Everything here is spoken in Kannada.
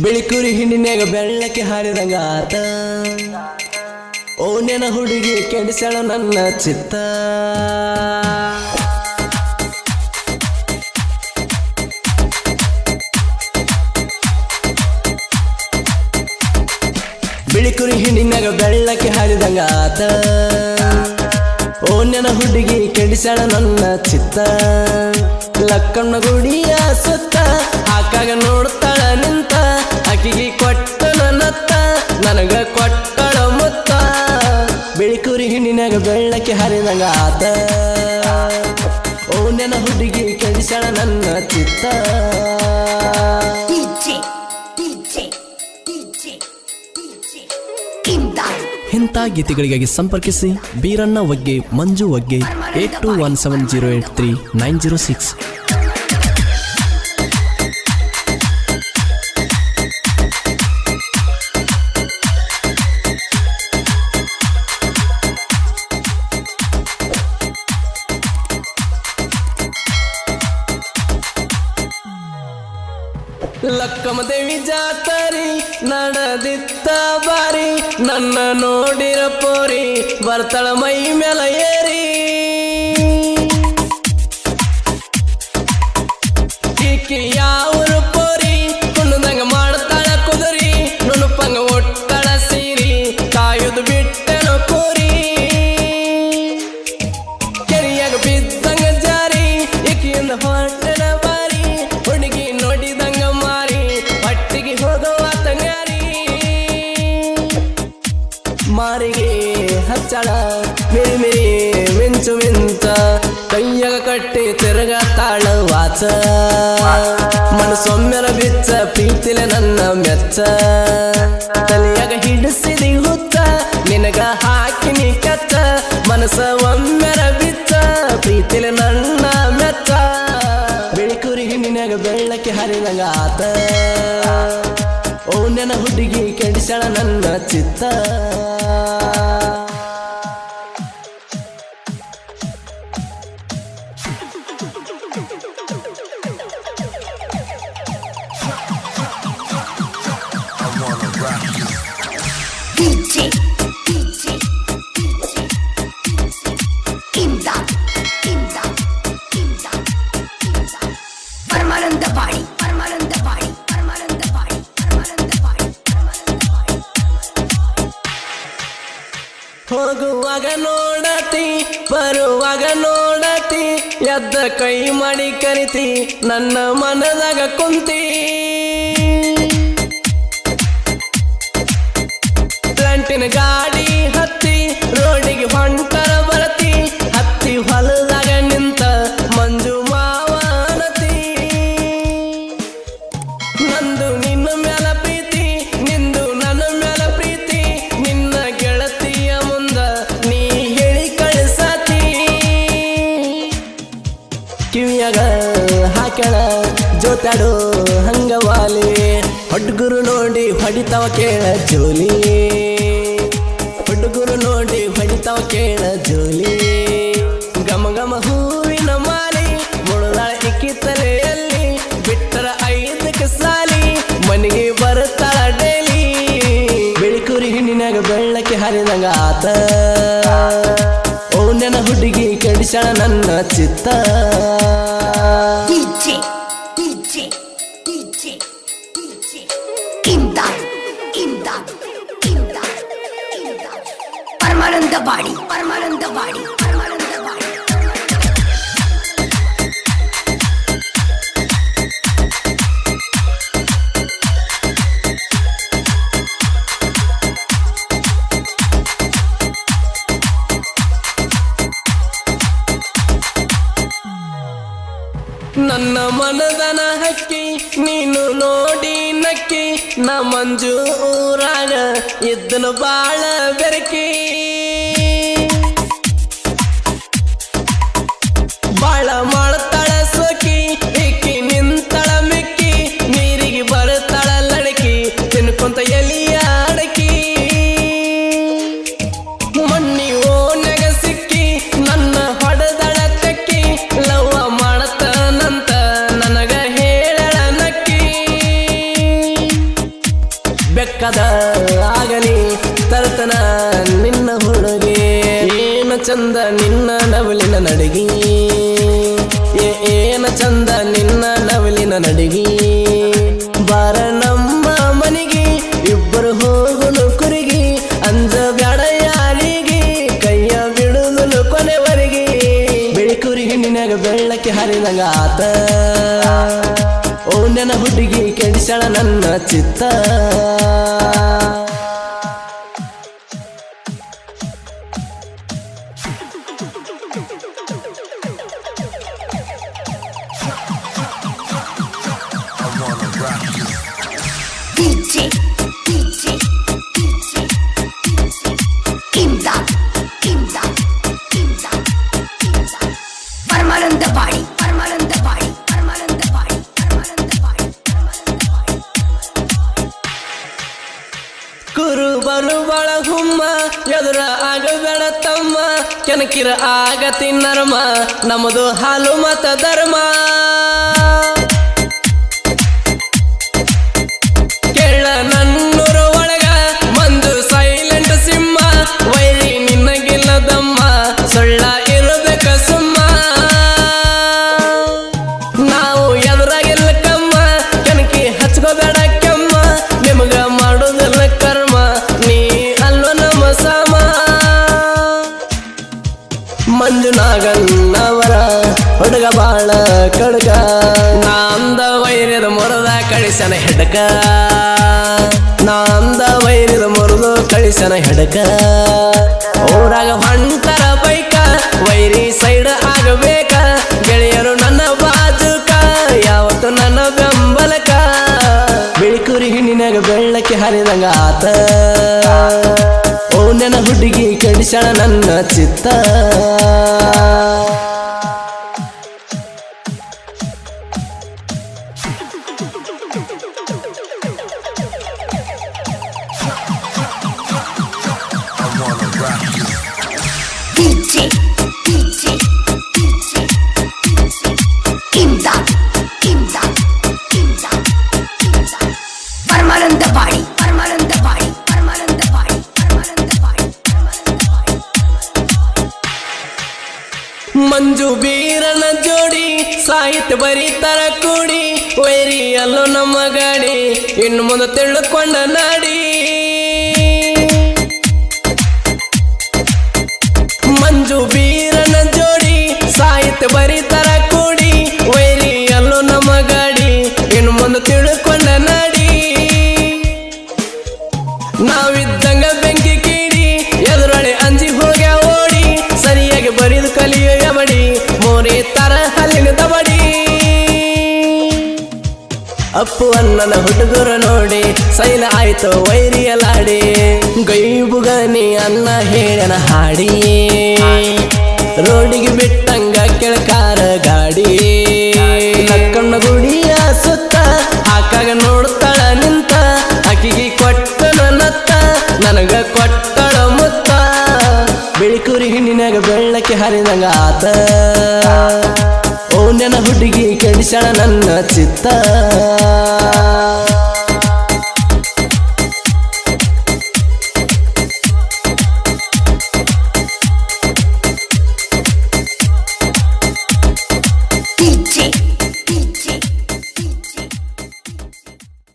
ಬಿಳಿಕುರಿ ಹಿಂಡಿನ್ಯಾಗ ಬೆಳ್ಳಕ್ಕೆ ಹಾರಿದಂಗ ಆತ ಓನೆನ ಹುಡುಗಿ ಕೆಡಿಸಳ ನನ್ನ ಚಿತ್ತ ಬಿಳಿಕುರಿ ಹಿಂಡಿನ್ಯಾಗ ಬೆಳ್ಳಕ್ಕೆ ಹಾರಿದಂಗ ಆತ ಓನೆನ ಹುಡುಗಿ ಕೆಡಿಸಳ ನನ್ನ ಚಿತ್ತ ಲಕ್ಕಣ್ಣ ಗುಡಿಯ ಸುತ್ತ ಆಕಾಗ ನೋಡ್ತಾಳ ನಿಂತ ಆಕಿಗೆ ಕೊಟ್ಟ ನನ್ನತ್ತ ನನಗ ಕೊಟ್ಟಳ ಮುತ್ತ ಬಿಳಿಕುರಿ ಹಿಂಡಿನ್ಯಾಗ ಬೆಳ್ಳಕ್ಕೆ ಹರಿದಂಗ ಆತ ಓನೆನ ಹುಡುಗಿ ಕೆಡಿಸಳ ನನ್ನ ಚಿತ್ತ ಇಂಥ ಗೀತೆಗಳಿಗಾಗಿ ಸಂಪರ್ಕಿಸಿ ಬೀರಣ್ಣ ವಗ್ಗೆ ಮಂಜು ವಗ್ಗೆ 8217083906. ಲಕ್ಕಮ್ಮ ದೇವಿ ಜಾತರಿ ನಡೆದಿತ್ತ ಬಾರಿ ನನ್ನ ನೋಡಿರ ಪೋರಿ ಬರ್ತಳ ಮೈ ಮೇಲ ಏರಿ ಈಕಿ ಯಾವರು ಪೋರಿ ಕುಣ್ಣದಂಗ ಮಾಡ್ತಾಳ ಕುದುರಿ ನುಣುಪಂಗ ಒಟ್ಟಳ ಸೀರಿ ಕಾಯುದು ಬಿಟ್ಟೆನು ಕೋರಿ ಕೆರಿಯಾಗ ಬಿದ್ದಂಗ ಜಾರಿ ಈಕಿಯಿಂದ ಹೊಟ್ಟೆನ ಬಾರಿ ಹುಡುಗಿ ನೋಡಿದಂಗ ಮಾರಿಗೆ ಹಚ್ಚಳ ಮಿರಿ ಮಿರಿ ಮಿಂಚು ಮಿಂಚ ಕೈಯಾಗ ಕಟ್ಟಿ ತಿರುಗತಾಳ ವಾಚ ಮನಸೊಮ್ಮೆರ ಬಿಚ್ಚ ಪ್ರೀತಿಲೆ ನನ್ನ ಮೆಚ್ಚ ತಲೆಯಾಗ ಹಿಡಿಸಿದಿ ಹುಚ್ಚ ನಿನಗ ಹಾಕಿನಿ ಕಚ್ಚ ಮನಸ ಒಮ್ಮೆರ ಬಿಚ್ಚ ಪ್ರೀತಿಲೆ ನನ್ನ ಮೆಚ್ಚ ಬಿಳಿಕುರಿ ಹಿಂಡಿನ್ಯಾಗ ಬೆಳ್ಳಕ್ಕೆ ಹರಿದಂಗ ಆತ ಓನೆನ ಹುಡುಗಿ ಕೆಡಿಸಳ ನನ್ನ ಚಿತ್ತ ಹೋಗುವಾಗ ನೋಡತಿ ಬರುವಾಗ ನೋಡತಿ ಎದ್ದ ಕೈ ಮಾಡಿ ಕರಿತಿ ನನ್ನ ಮನದಾಗ ಕುಂತಿ ಪ್ಲಾಂಟಿನ ಗಾಡಿ ಹತ್ತಿ ರೋಡಿಗೆ ಹೊಂಟರ ಬರತಿ ಹತ್ತಿ ಹೊಲದಾಗ ನಿಂತ ಮಂಜು ಮಾವನತಿ ನಂದು ನಿನ್ನ ಮ್ಯಾಲ ಪ್ರೀತಿ ನಿಂದು ನನ್ನ ಮ್ಯಾಲ ಪ್ರೀತಿ ನಿನ್ನ ಗೆಳತಿಯ ಮುಂದ ನೀ ಹೇಳಿ ಕಳಿಸತಿ ಕಿವಿಯಾಗ ಹಾಕ್ಯಾಳ ಜೋತಾಡೋ ಹಂಗವಾಲಿ ಹುಡುಗರು ನೋಡಿ ಹೊಡಿತಾವ ಕೇಳ ಜೋಲಿ ಹುಡುಗರು ನೋಡಿ ಹೊಡಿತಾವ ಕೇಳ ಜೋಲಿ ಗಮ ಗಮ ಹೂವಿನ ಮಾಲಿ ಮುಳುದಾಳ ಇಕ್ಕಿ ತಲೆಯಲ್ಲಿ ಬಿಟ್ಟರ 5 ಸಾಲಿ ಮನೆಗೆ ಬರ್ತಾಳ ಡೈಲಿ ಬಿಳಿಕುರಿ ಹಿಂಡಿನ್ಯಾಗ ಬೆಳ್ಳಕ್ಕೆ ಹರಿದಂಗ ಆತ ಓನೆನ ಹುಡುಗಿ ಕೆಡಿಸಳ ನನ್ನ ಚಿತ್ತ ಪರಮಾನಂದ ಬಾಡಿ ಪರಮಾನಂದ ಬಾಡಿ ಪರಮಾನಂದ ಬಾಡಿ ನನ್ನ ಮನದನ ಹಕ್ಕಿ ನೀನು ನೋಡಿ ನಕ್ಕಿ ನಾ ಮಂಜು ಊರಾಗ ಇದ್ದನು ಬಾಳ ಬೆರಕಿ ಬಾಳ ಮಾಡ್ತಾಳ ಸೋಕಿ ಈಕಿ ನಿಂತಳ ಮಿಕ್ಕಿ ನೀರಿಗೆ ಬರ್ತಾಳ ಲಡಕಿ ತಿನ್ಕೊಂತ ಎಲಿಯ ಅಡಕಿ ಮಣ್ಣಿ ಓನ್ಯಾಗ ಸಿಕ್ಕಿ ನನ್ನ ಹೊಡೆದಳ ತೆಕ್ಕಿ ಲವ್ವ ಮಾಡತನಂತ ನನಗ ಹೇಳಳ ನಕ್ಕಿ ಬೆಕ್ಕದ ಆಗಲಿ ತರ್ತನ ನಿನ್ನ ಹುಡುಗಿ ಏನ ಚಂದ ನಿನ್ನ ನವಲಿನ ನಡಿಗಿ ಏನ ಚಂದ ನಿನ್ನ ನವಲಿನ ನಡಿಗಿ ಬಾರ ನಮ್ಮ ಮನೆಗೆ ಇಬ್ಬರು ಹೋಗುನು ಕುರಿಗಿ ಅಂಜ ಬ್ಯಾಡ ಯಾರಿಗೆ ಕೈಯ ಬಿಡುದು ಕೊನೆವರೆಗೆ ಬಿಳಿ ಕುರಿಗಿ ನಿನಗ ಬೆಳ್ಳಕ್ಕೆ ಹರಿದಂಗ ಆತ ಓ ನನ್ನ ಹುಡುಗಿ ಕೆಡಿಸಳ ನನ್ನ ಚಿತ್ತ DJ Imdad Paramanandabadi ಕುರು ಬಲು ಬಳ ಹುಮ್ಮ ಎದುರ ಆಗಬೇಡ ತಮ್ಮ ಕೆನಕಿರ ಆಗತಿ ನರ್ಮ ನಮ್ಮದು ಹಾಲು ಮತ ಧರ್ಮ ಕೇಳ ನನ್ನೂರ ಒಳಗ ಮಂದು ಸೈಲೆಂಟ್ ಸಿಂಹ ವೈರಿ ನಿನ್ನಗಿಲ್ಲದಮ್ಮ ಸೊಳ್ಳ ಇರಬೇಕ ಸುಮ್ಮ ನಾವು ಎದುರಾಗಿಲ್ಲ ಕಮ್ಮ ಕೆನಕಿ ಹಚ್ಕೋಬೇಡ ಕೆಮ್ಮ ನಿಮಗ ಮಾಡುದಿಲ್ಲ ಕರ್ಮ ನೀ ಅಲ್ಲೋ ನಮ್ಮ ಸಮ ಮಂಜುನಾಗನ್ನವರ ಹುಡುಗ ಬಾಳ ಕಡ್ಗ ನಾಂದ ವೈರ್ಯದ ಮೊರದ ಕಳಿಸನ ಹೆಡಕ ನಾಂದ ವೈರ್ಯದ ಮೊರದು ಕಳಿಸನ ಹೆಡಕ ಊರಾಗ ಹೊಂಟರ ಬೈಕ ವೈರಿ ಸೈಡ್ ಆಗಬೇಕ ಗೆಳೆಯರು ನನ್ನ ಬಾಜುಕ ಯಾವತ್ತು ನನ್ನ ಬೆಂಬಲಕ ಬಿಳಿಕುರಿ ನಿನಗ ಬೆಳ್ಳಕ್ಕೆ ಹರಿದಂಗ ಆತ ಓ ನನ್ನ ಹುಡುಗಿ ಕೆಡಿಸಳ ನನ್ನ ಚಿತ್ತ DJ Imdad Paramanandabadi ಮಂಜು ಬೀರನ ಜೋಡಿ ಸಾಹಿತ್ಯ ಬರೀತರ ಕೂಡಿ ವೈರಿ ಅಲ್ಲೋ ನಮ್ಮ ಗಾಡಿ ಇನ್ನು ಮುಂದೆ ತಿಳ್ಕೊಂಡ ನಾಡಿ ಮಂಜು ಬೀರನ ಜೋಡಿ ಸಾಹಿತ್ಯ ಬರೀತರ ಕೂಡಿ ವೈರಿ ಅಲ್ಲೋ ನಮ್ಮ ಗಾಡಿ ಇನ್ನು ಮುಂದೆ ತಿಳ್ಕೊಂಡ ನಾಡಿ ನಾವಿದ್ದಂಗ ಬೆಂಕಿ ಕೀಡಿ ಎದುರೊಳೆ ಅಂಜಿ ಹೋಗ್ಯ ಓಡಿ ಸರಿಯಾಗಿ ಬರಿದು ಕಲಿಯೋ ಯಮಡಿ ಮೋರಿ ತರ ಹಲ್ಲಿನ ದಬಡಿ ಅಪ್ಪು ಅನ್ನನ ಹುಡುಗರು ನೋಡಿ ಸೈಲ ಆಯ್ತು ವೈರಿಯಲಾಡಿ ಗೈಬುಗನಿ ಅನ್ನ ಹೇಳನ ಹಾಡಿ ರೋಡಿಗೆ ಬಿಟ್ಟಂಗ ಕೆಳಕಾರ ಗಾಡಿ ನಕ್ಕಣ್ಣ ಗುಡಿಯ ಸುತ್ತ ಹಾಕಾಗ ನೋಡ್ತಾಳ ನಿಂತ ಆಕಿಗೆ ಕೊಟ್ಟನ ನತ್ತ ನನಗ ಕೊಟ್ಟಳ ಮುತ್ತ ಬಿಳಿಕುರಿ ನಿನಗ ಬೆಳ್ಳಕ್ಕೆ ಹರಿದಂಗ ಆತ ಓ ನನ್ನ ಹುಡುಗಿ ಕೆಡಿಸಳ ನನ್ನ ಚಿತ್ತ